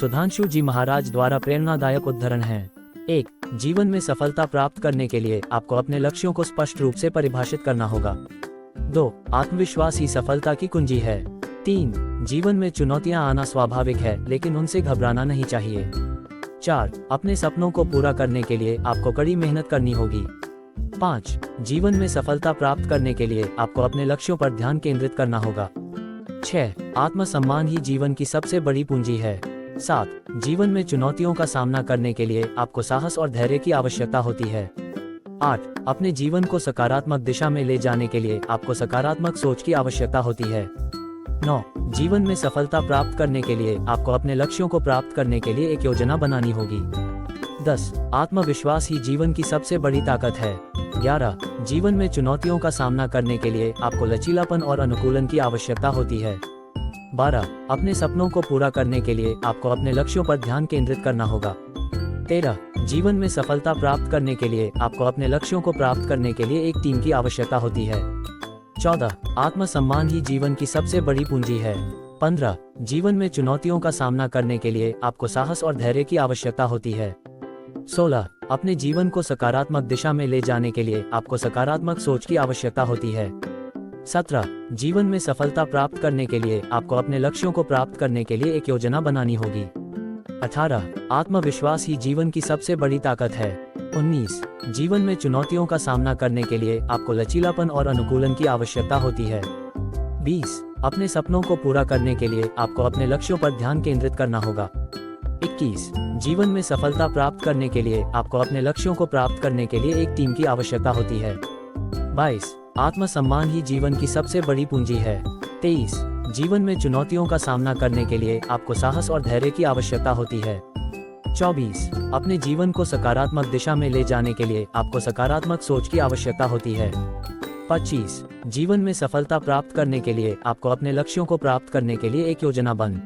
सुधांशु जी महाराज द्वारा प्रेरणादायक उद्धरण है। 1. जीवन में सफलता प्राप्त करने के लिए आपको अपने लक्ष्यों को स्पष्ट रूप से परिभाषित करना होगा। 2. आत्मविश्वास ही सफलता की कुंजी है। 3. जीवन में चुनौतियां आना स्वाभाविक है, लेकिन उनसे घबराना नहीं चाहिए। 4. अपने सपनों को पूरा करने के लिए आपको कड़ी मेहनत करनी होगी। 5. जीवन में सफलता प्राप्त करने के लिए आपको अपने लक्ष्यों पर ध्यान केंद्रित करना होगा। 6. आत्मसम्मान ही जीवन की सबसे बड़ी पूंजी है। 7. जीवन में चुनौतियों का सामना करने के लिए आपको साहस और धैर्य की आवश्यकता होती है। 8. अपने जीवन को सकारात्मक दिशा में ले जाने के लिए आपको सकारात्मक सोच की आवश्यकता होती है। 9. जीवन में सफलता प्राप्त करने के लिए आपको अपने लक्ष्यों को प्राप्त करने के लिए एक योजना बनानी होगी। 10. आत्मविश्वास ही जीवन की सबसे बड़ी ताकत है। 11. जीवन में चुनौतियों का सामना करने के लिए आपको लचीलापन और अनुकूलन की आवश्यकता होती है। 12. अपने सपनों को पूरा करने के लिए आपको अपने लक्ष्यों पर ध्यान केंद्रित करना होगा। 13. जीवन में सफलता प्राप्त करने के लिए आपको अपने लक्ष्यों को प्राप्त करने के लिए एक टीम की आवश्यकता होती है। 14. आत्मसम्मान ही जीवन की सबसे बड़ी पूंजी है। 15. जीवन में चुनौतियों का सामना करने के लिए आपको साहस और धैर्य की आवश्यकता होती है। 16. अपने जीवन को सकारात्मक दिशा में ले जाने के लिए आपको सकारात्मक सोच की आवश्यकता होती है। 17. जीवन में सफलता प्राप्त करने के लिए आपको अपने लक्ष्यों को प्राप्त करने के लिए एक योजना बनानी होगी। 18. आत्मविश्वास ही जीवन की सबसे बड़ी ताकत है। 19. जीवन में चुनौतियों का सामना करने के लिए आपको लचीलापन और अनुकूलन की आवश्यकता होती है। 20. अपने सपनों को पूरा करने के लिए आपको अपने लक्ष्यों पर ध्यान केंद्रित करना होगा। 21. जीवन में सफलता प्राप्त करने के लिए आपको अपने लक्ष्यों को प्राप्त करने के लिए एक टीम की आवश्यकता होती है। 22. आत्मसम्मान ही जीवन की सबसे बड़ी पूंजी है। 23. जीवन में चुनौतियों का सामना करने के लिए आपको साहस और धैर्य की आवश्यकता होती है। 24. अपने जीवन को सकारात्मक दिशा में ले जाने के लिए आपको सकारात्मक सोच की आवश्यकता होती है। 25. जीवन में सफलता प्राप्त करने के लिए आपको अपने लक्ष्यों को प्राप्त करने के लिए एक योजना बन